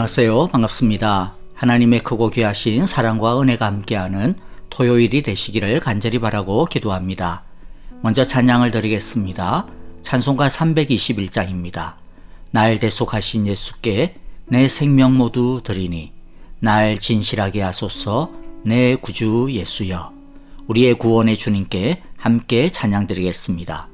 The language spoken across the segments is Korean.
안녕하세요. 반갑습니다. 하나님의 크고 귀하신 사랑과 은혜가 함께하는 토요일이 되시기를 간절히 바라고 기도합니다. 먼저 찬양을 드리겠습니다. 찬송가 321장입니다. 날 대속하신 예수께 내 생명 모두 드리니 날 진실하게 하소서 내 구주 예수여. 우리의 구원의 주님께 함께 찬양 드리겠습니다.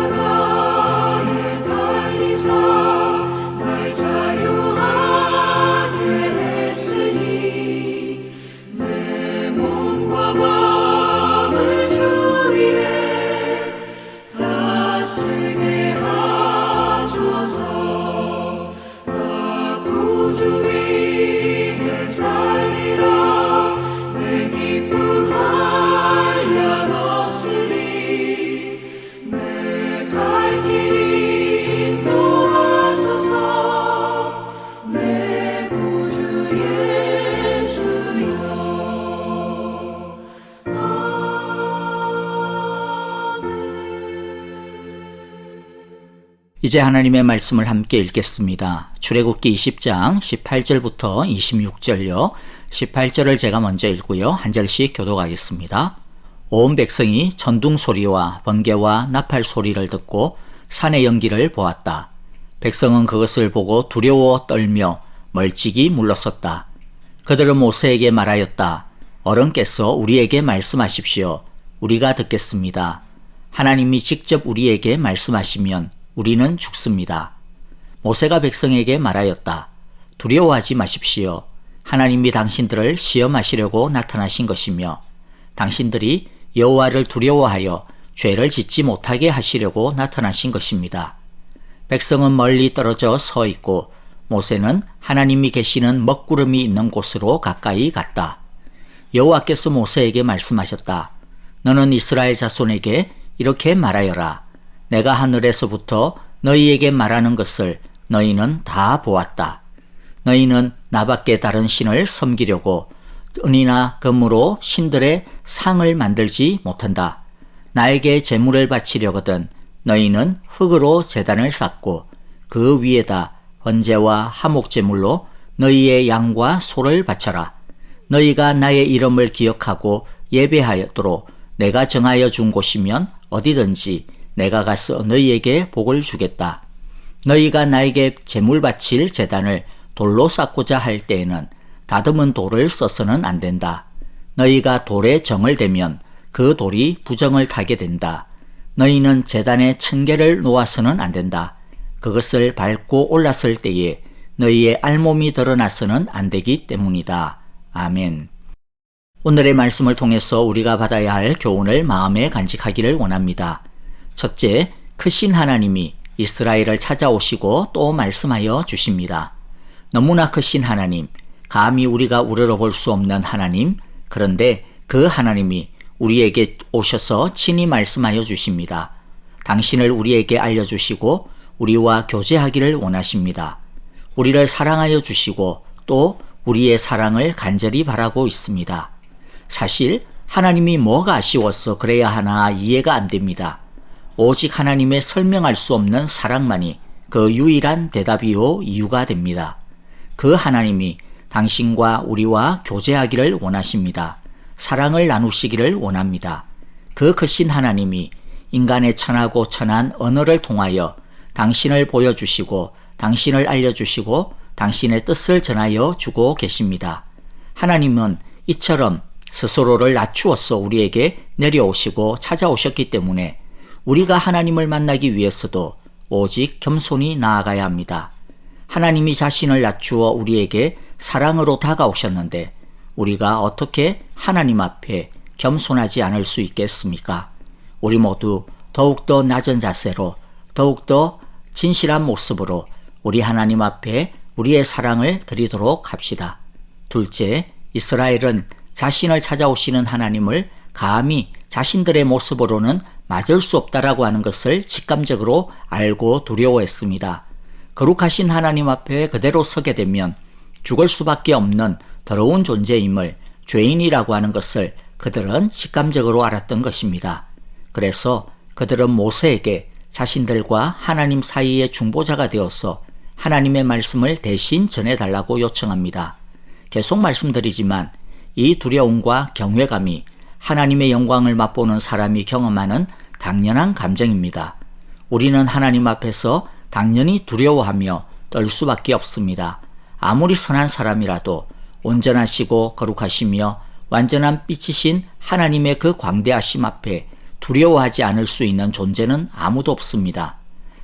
십자가에 달리사 날 자유하게 했으니 내 몸과 마음을 주 위에 다스게 하소서. 나 구주 위에 살리라. 내 기쁨 한량 없으니 갈 길이 인도하소서. 내 구주 예수여. 이제 하나님의 말씀을 함께 읽겠습니다. 출애굽기 20장 18절부터 26절요. 18절을 제가 먼저 읽고요. 한 절씩 교독하겠습니다. 온 백성이 전둥 소리와 번개와 나팔 소리를 듣고 산의 연기를 보았다. 백성은 그것을 보고 두려워 떨며 멀찍이 물러섰다. 그들은 모세에게 말하였다. 어른께서 우리에게 말씀하십시오. 우리가 듣겠습니다. 하나님이 직접 우리에게 말씀하시면 우리는 죽습니다. 모세가 백성에게 말하였다. 두려워하지 마십시오. 하나님이 당신들을 시험하시려고 나타나신 것이며 당신들이 여호와를 두려워하여 죄를 짓지 못하게 하시려고 나타나신 것입니다. 백성은 멀리 떨어져 서 있고 모세는 하나님이 계시는 먹구름이 있는 곳으로 가까이 갔다. 여호와께서 모세에게 말씀하셨다. 너는 이스라엘 자손에게 이렇게 말하여라. 내가 하늘에서부터 너희에게 말하는 것을 너희는 다 보았다. 너희는 나밖에 다른 신을 섬기려고 은이나 금으로 신들의 상을 만들지 못한다. 나에게 제물을 바치려거든 너희는 흙으로 제단을 쌓고 그 위에다 번제와 화목제물로 너희의 양과 소를 바쳐라. 너희가 나의 이름을 기억하고 예배하였도록 내가 정하여 준 곳이면 어디든지 내가 가서 너희에게 복을 주겠다. 너희가 나에게 제물 바칠 제단을 돌로 쌓고자 할 때에는 다듬은 돌을 써서는 안 된다. 너희가 돌에 정을 대면 그 돌이 부정을 타게 된다. 너희는 제단에 층계를 놓아서는 안 된다. 그것을 밟고 올랐을 때에 너희의 알몸이 드러나서는 안 되기 때문이다. 아멘. 오늘의 말씀을 통해서 우리가 받아야 할 교훈을 마음에 간직하기를 원합니다. 첫째, 크신 하나님이 이스라엘을 찾아오시고 또 말씀하여 주십니다. 너무나 크신 하나님, 감히 우리가 우러러볼 수 없는 하나님, 그런데 그 하나님이 우리에게 오셔서 친히 말씀하여 주십니다. 당신을 우리에게 알려주시고 우리와 교제하기를 원하십니다. 우리를 사랑하여 주시고 또 우리의 사랑을 간절히 바라고 있습니다. 사실 하나님이 뭐가 아쉬워서 그래야 하나 이해가 안 됩니다. 오직 하나님의 설명할 수 없는 사랑만이 그 유일한 대답이요 이유가 됩니다. 그 하나님이 당신과 우리와 교제하기를 원하십니다. 사랑을 나누시기를 원합니다. 그 크신 하나님이 인간의 천하고 천한 언어를 통하여 당신을 보여주시고 당신을 알려주시고 당신의 뜻을 전하여 주고 계십니다. 하나님은 이처럼 스스로를 낮추어서 우리에게 내려오시고 찾아오셨기 때문에 우리가 하나님을 만나기 위해서도 오직 겸손히 나아가야 합니다. 하나님이 자신을 낮추어 우리에게 사랑으로 다가오셨는데 우리가 어떻게 하나님 앞에 겸손하지 않을 수 있겠습니까? 우리 모두 더욱더 낮은 자세로 더욱더 진실한 모습으로 우리 하나님 앞에 우리의 사랑을 드리도록 합시다. 둘째, 이스라엘은 자신을 찾아오시는 하나님을 감히 자신들의 모습으로는 맞을 수 없다라고 하는 것을 직감적으로 알고 두려워했습니다. 거룩하신 하나님 앞에 그대로 서게 되면 죽을 수밖에 없는 더러운 존재임을 죄인이라고 하는 것을 그들은 직감적으로 알았던 것입니다. 그래서 그들은 모세에게 자신들과 하나님 사이의 중보자가 되어서 하나님의 말씀을 대신 전해달라고 요청합니다. 계속 말씀드리지만 이 두려움과 경외감이 하나님의 영광을 맛보는 사람이 경험하는 당연한 감정입니다. 우리는 하나님 앞에서 당연히 두려워하며 떨 수밖에 없습니다. 아무리 선한 사람이라도 온전하시고 거룩하시며 완전한 빛이신 하나님의 그 광대하심 앞에 두려워하지 않을 수 있는 존재는 아무도 없습니다.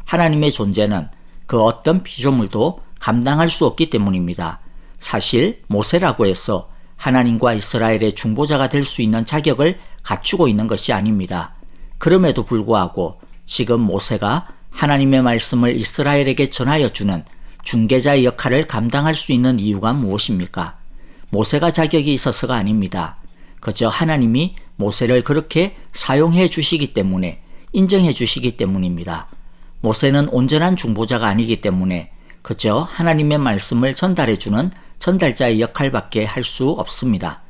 하나님의 존재는 그 어떤 피조물도 감당할 수 없기 때문입니다. 사실 모세라고 해서 하나님과 이스라엘의 중보자가 될 수 있는 자격을 갖추고 있는 것이 아닙니다. 그럼에도 불구하고 지금 모세가 하나님의 말씀을 이스라엘에게 전하여 주는 중개자의 역할을 감당할 수 있는 이유가 무엇입니까? 모세가 자격이 있어서가 아닙니다. 그저 하나님이 모세를 그렇게 사용해 주시기 때문에, 인정해 주시기 때문입니다. 모세는 온전한 중보자가 아니기 때문에 그저 하나님의 말씀을 전달해 주는 전달자의 역할밖에 할 수 없습니다.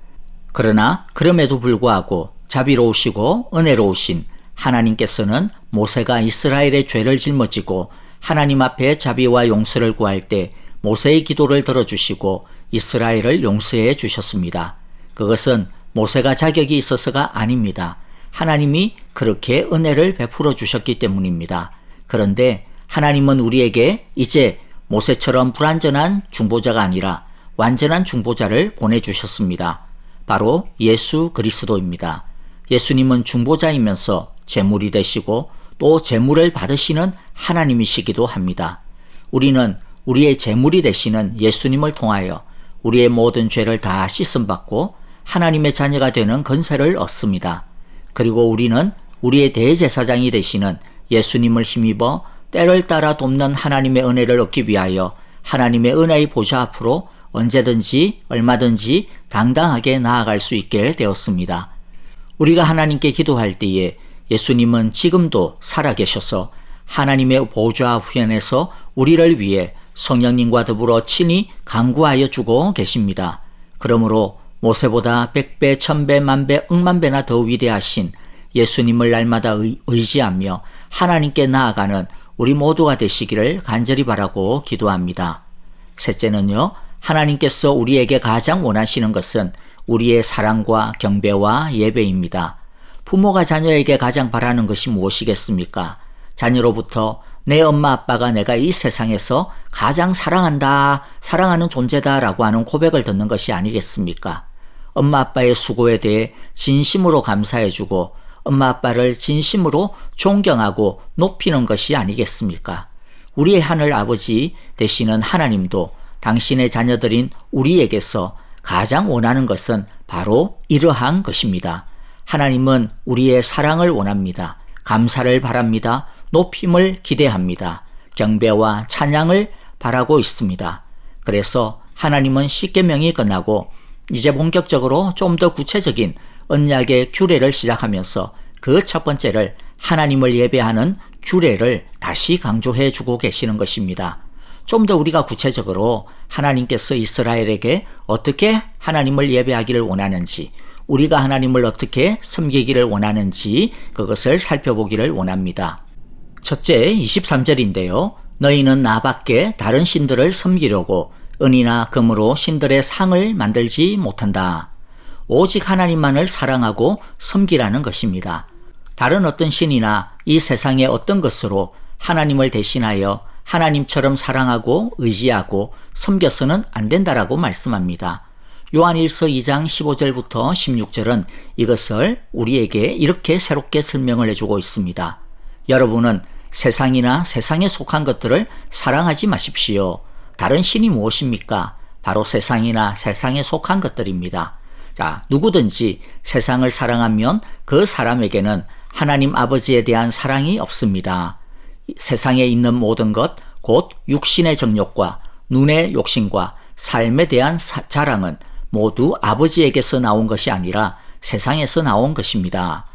그러나 그럼에도 불구하고 자비로우시고 은혜로우신 하나님께서는 모세가 이스라엘의 죄를 짊어지고 하나님 앞에 자비와 용서를 구할 때 모세의 기도를 들어주시고 이스라엘을 용서해 주셨습니다. 그것은 모세가 자격이 있어서가 아닙니다. 하나님이 그렇게 은혜를 베풀어 주셨기 때문입니다. 그런데 하나님은 우리에게 이제 모세처럼 불완전한 중보자가 아니라 완전한 중보자를 보내주셨습니다. 바로 예수 그리스도입니다. 예수님은 중보자이면서 제물이 되시고 또 제물을 받으시는 하나님이시기도 합니다. 우리는 우리의 제물이 되시는 예수님을 통하여 우리의 모든 죄를 다 씻음받고 하나님의 자녀가 되는 건세를 얻습니다. 그리고 우리는 우리의 대제사장이 되시는 예수님을 힘입어 때를 따라 돕는 하나님의 은혜를 얻기 위하여 하나님의 은혜의 보좌 앞으로 언제든지 얼마든지 당당하게 나아갈 수 있게 되었습니다. 우리가 하나님께 기도할 때에 예수님은 지금도 살아계셔서 하나님의 보좌 후연에서 우리를 위해 성령님과 더불어 친히 간구하여 주고 계십니다. 그러므로 모세보다 100배, 1000배, 만배, 억만배나 더 위대하신 예수님을 날마다 의지하며 하나님께 나아가는 우리 모두가 되시기를 간절히 바라고 기도합니다. 셋째는요, 하나님께서 우리에게 가장 원하시는 것은 우리의 사랑과 경배와 예배입니다. 부모가 자녀에게 가장 바라는 것이 무엇이겠습니까? 자녀로부터 내 엄마 아빠가 내가 이 세상에서 가장 사랑한다, 사랑하는 존재다 라고 하는 고백을 듣는 것이 아니겠습니까? 엄마 아빠의 수고에 대해 진심으로 감사해주고 엄마 아빠를 진심으로 존경하고 높이는 것이 아니겠습니까? 우리의 하늘 아버지 되시는 하나님도 당신의 자녀들인 우리에게서 가장 원하는 것은 바로 이러한 것입니다. 하나님은 우리의 사랑을 원합니다. 감사를 바랍니다. 높임을 기대합니다. 경배와 찬양을 바라고 있습니다. 그래서 하나님은 십계명이 끝나고 이제 본격적으로 좀 더 구체적인 언약의 규례를 시작하면서 그 첫 번째를 하나님을 예배하는 규례를 다시 강조해 주고 계시는 것입니다. 좀 더 우리가 구체적으로 하나님께서 이스라엘에게 어떻게 하나님을 예배하기를 원하는지, 우리가 하나님을 어떻게 섬기기를 원하는지 그것을 살펴보기를 원합니다. 첫째 23절인데요. 너희는 나밖에 다른 신들을 섬기려고 은이나 금으로 신들의 상을 만들지 못한다. 오직 하나님만을 사랑하고 섬기라는 것입니다. 다른 어떤 신이나 이 세상의 어떤 것으로 하나님을 대신하여 하나님처럼 사랑하고 의지하고 섬겨서는 안 된다라고 말씀합니다. 요한일서 2장 15절부터 16절은 이것을 우리에게 이렇게 새롭게 설명을 해주고 있습니다. 여러분은 세상이나 세상에 속한 것들을 사랑하지 마십시오. 다른 신이 무엇입니까? 바로 세상이나 세상에 속한 것들입니다. 자, 누구든지 세상을 사랑하면 그 사람에게는 하나님 아버지에 대한 사랑이 없습니다. 세상에 있는 모든 것, 곧 육신의 정욕과 눈의 욕심과 삶에 대한 자랑은 모두 아버지에게서 나온 것이 아니라 세상에서 나온 것입니다.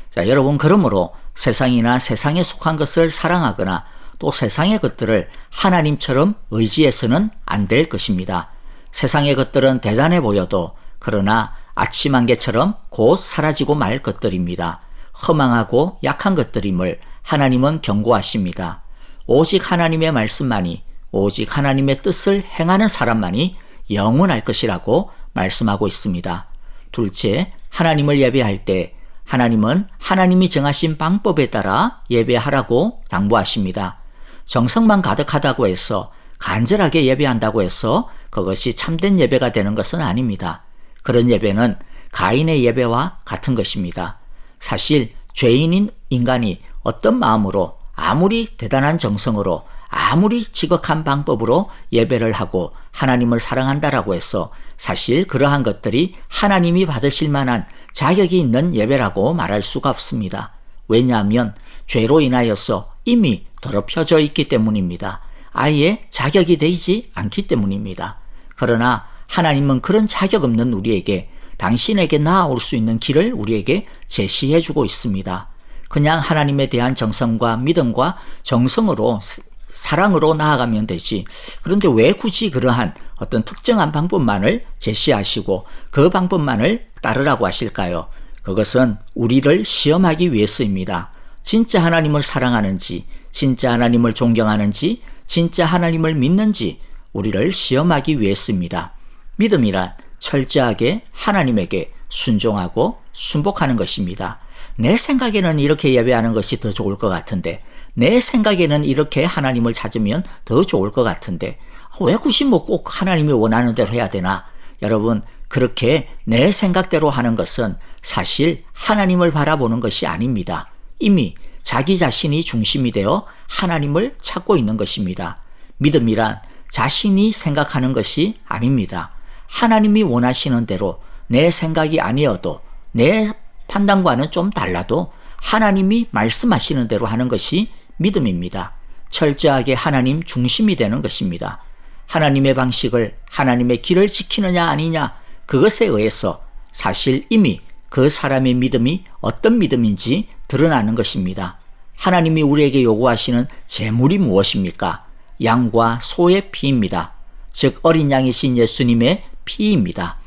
자, 여러분, 그러므로 세상이나 세상에 속한 것을 사랑하거나 또 세상의 것들을 하나님처럼 의지해서는 안 될 것입니다. 세상의 것들은 대단해 보여도 그러나 아침 안개처럼 곧 사라지고 말 것들입니다. 허망하고 약한 것들임을 하나님은 경고하십니다. 오직 하나님의 말씀만이, 오직 하나님의 뜻을 행하는 사람만이 영원할 것이라고 말씀하고 있습니다. 둘째, 하나님을 예배할 때 하나님은 하나님이 정하신 방법에 따라 예배하라고 당부하십니다. 정성만 가득하다고 해서 간절하게 예배한다고 해서 그것이 참된 예배가 되는 것은 아닙니다. 그런 예배는 가인의 예배와 같은 것입니다. 사실 죄인인 인간이 어떤 마음으로 아무리 대단한 정성으로 아무리 지극한 방법으로 예배를 하고 하나님을 사랑한다라고 해서 사실 그러한 것들이 하나님이 받으실 만한 자격이 있는 예배라고 말할 수가 없습니다. 왜냐하면 죄로 인하여서 이미 더럽혀져 있기 때문입니다. 아예 자격이 되지 않기 때문입니다. 그러나 하나님은 그런 자격 없는 우리에게 당신에게 나아올 수 있는 길을 우리에게 제시해 주고 있습니다. 그냥 하나님에 대한 정성과 믿음과 정성으로 사랑으로 나아가면 되지. 그런데 왜 굳이 그러한 어떤 특정한 방법만을 제시하시고 그 방법만을 따르라고 하실까요? 그것은 우리를 시험하기 위해서입니다. 진짜 하나님을 사랑하는지, 진짜 하나님을 존경하는지, 진짜 하나님을 믿는지 우리를 시험하기 위해서입니다. 믿음이란 철저하게 하나님에게 순종하고 순복하는 것입니다. 내 생각에는 이렇게 예배하는 것이 더 좋을 것 같은데, 내 생각에는 이렇게 하나님을 찾으면 더 좋을 것 같은데 왜 굳이 뭐 꼭 하나님이 원하는 대로 해야 되나? 여러분, 그렇게 내 생각대로 하는 것은 사실 하나님을 바라보는 것이 아닙니다. 이미 자기 자신이 중심이 되어 하나님을 찾고 있는 것입니다. 믿음이란 자신이 생각하는 것이 아닙니다. 하나님이 원하시는 대로 내 생각이 아니어도 내 판단과는 좀 달라도 하나님이 말씀하시는 대로 하는 것이 믿음입니다. 철저하게 하나님 중심이 되는 것입니다. 하나님의 방식을, 하나님의 길을 지키느냐 아니냐, 그것에 의해서 사실 이미 그 사람의 믿음이 어떤 믿음인지 드러나는 것입니다. 하나님이 우리에게 요구하시는 제물이 무엇입니까? 양과 소의 피입니다. 즉 어린 양이신 예수님의 피입니다.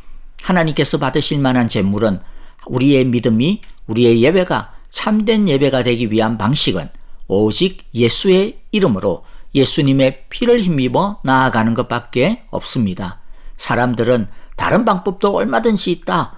하나님께서 받으실 만한 제물은 우리의 믿음이, 우리의 예배가 참된 예배가 되기 위한 방식은 오직 예수의 이름으로 예수님의 피를 힘입어 나아가는 것밖에 없습니다. 사람들은 다른 방법도 얼마든지 있다.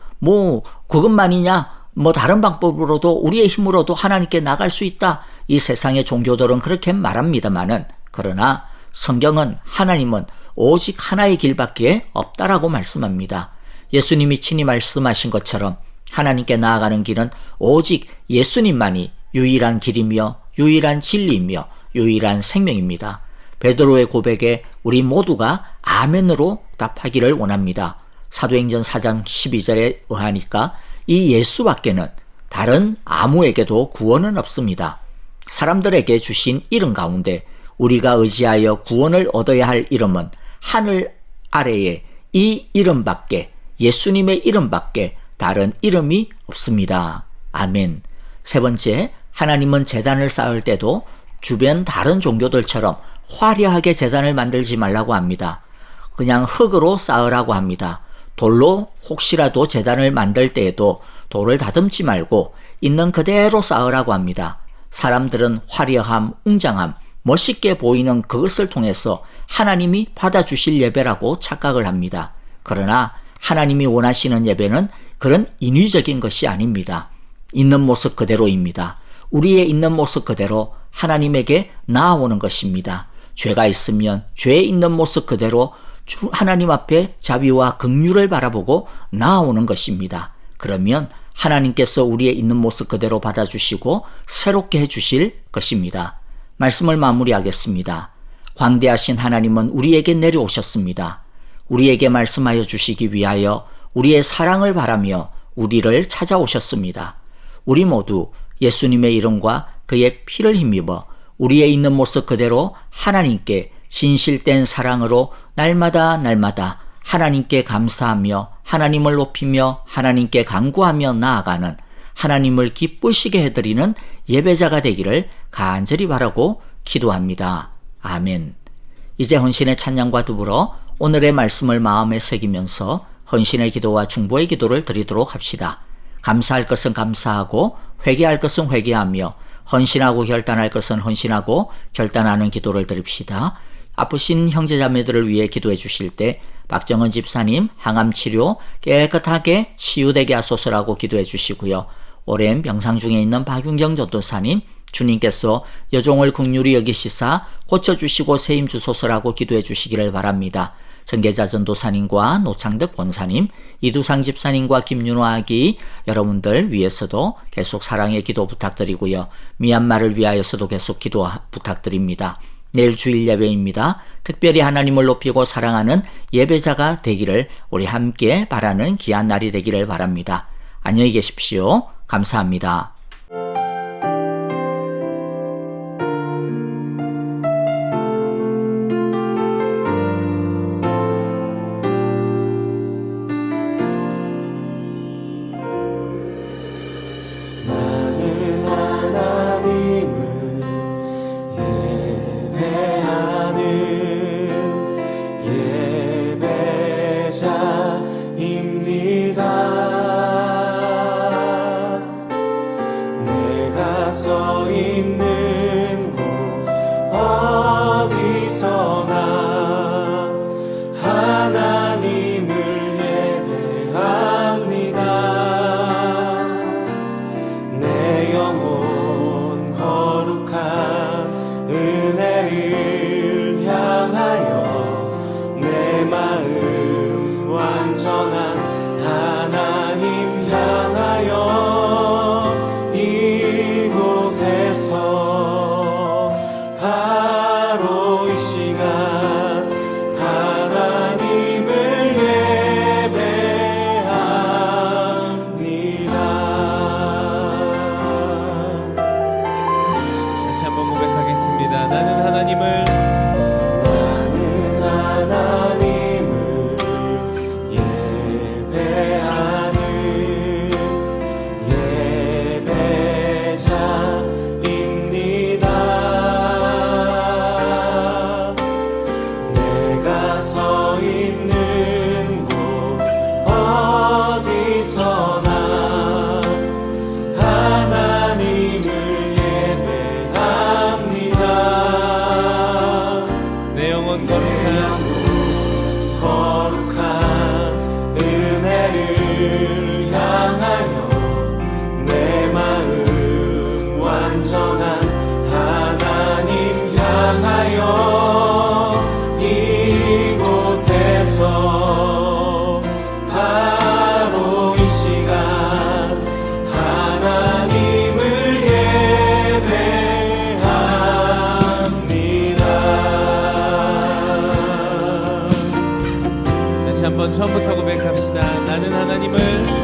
그것만이냐? 다른 방법으로도 우리의 힘으로도 하나님께 나갈 수 있다. 이 세상의 종교들은 그렇게 말합니다마는, 그러나 성경은, 하나님은 오직 하나의 길밖에 없다라고 말씀합니다. 예수님이 친히 말씀하신 것처럼 하나님께 나아가는 길은 오직 예수님만이 유일한 길이며 유일한 진리이며 유일한 생명입니다. 베드로의 고백에 우리 모두가 아멘으로 답하기를 원합니다. 사도행전 4장 12절에 의하니까 이 예수밖에는 다른 아무에게도 구원은 없습니다. 사람들에게 주신 이름 가운데 우리가 의지하여 구원을 얻어야 할 이름은 하늘 아래에 이 이름밖에, 예수님의 이름밖에 다른 이름이 없습니다. 아멘. 세 번째, 하나님은 제단을 쌓을 때도 주변 다른 종교들처럼 화려하게 제단을 만들지 말라고 합니다. 그냥 흙으로 쌓으라고 합니다. 돌로 혹시라도 제단을 만들 때에도 돌을 다듬지 말고 있는 그대로 쌓으라고 합니다. 사람들은 화려함, 웅장함, 멋있게 보이는 그것을 통해서 하나님이 받아주실 예배라고 착각을 합니다. 그러나 하나님이 원하시는 예배는 그런 인위적인 것이 아닙니다. 있는 모습 그대로입니다. 우리의 있는 모습 그대로 하나님에게 나아오는 것입니다. 죄가 있으면 죄 있는 모습 그대로 하나님 앞에 자비와 긍휼을 바라보고 나아오는 것입니다. 그러면 하나님께서 우리의 있는 모습 그대로 받아주시고 새롭게 해주실 것입니다. 말씀을 마무리하겠습니다. 광대하신 하나님은 우리에게 내려오셨습니다. 우리에게 말씀하여 주시기 위하여 우리의 사랑을 바라며 우리를 찾아오셨습니다. 우리 모두 예수님의 이름과 그의 피를 힘입어 우리의 있는 모습 그대로 하나님께 진실된 사랑으로 날마다 하나님께 감사하며 하나님을 높이며 하나님께 간구하며 나아가는 하나님을 기쁘시게 해드리는 예배자가 되기를 간절히 바라고 기도합니다. 아멘. 이제 헌신의 찬양과 더불어 오늘의 말씀을 마음에 새기면서 헌신의 기도와 중보의 기도를 드리도록 합시다. 감사할 것은 감사하고 회개할 것은 회개하며 헌신하고 결단할 것은 헌신하고 결단하는 기도를 드립시다. 아프신 형제자매들을 위해 기도해 주실 때 박정은 집사님 항암치료 깨끗하게 치유되게 하소서라고 기도해 주시고요. 오랜 병상 중에 있는 박윤경 전도사님 주님께서 여종을 긍휼히 여기시사 고쳐주시고 세임 주소서라고 기도해 주시기를 바랍니다. 정계자 전도사님과 노창득 권사님, 이두상 집사님과 김윤호 아기 여러분들 위해서도 계속 사랑의 기도 부탁드리고요. 미얀마를 위하여서도 계속 기도 부탁드립니다. 내일 주일 예배입니다. 특별히 하나님을 높이고 사랑하는 예배자가 되기를 우리 함께 바라는 귀한 날이 되기를 바랍니다. 안녕히 계십시오. 감사합니다. 나는 하나님을 예배하는 예배자입니다. 한번 처음부터 고백합시다. 나는 하나님을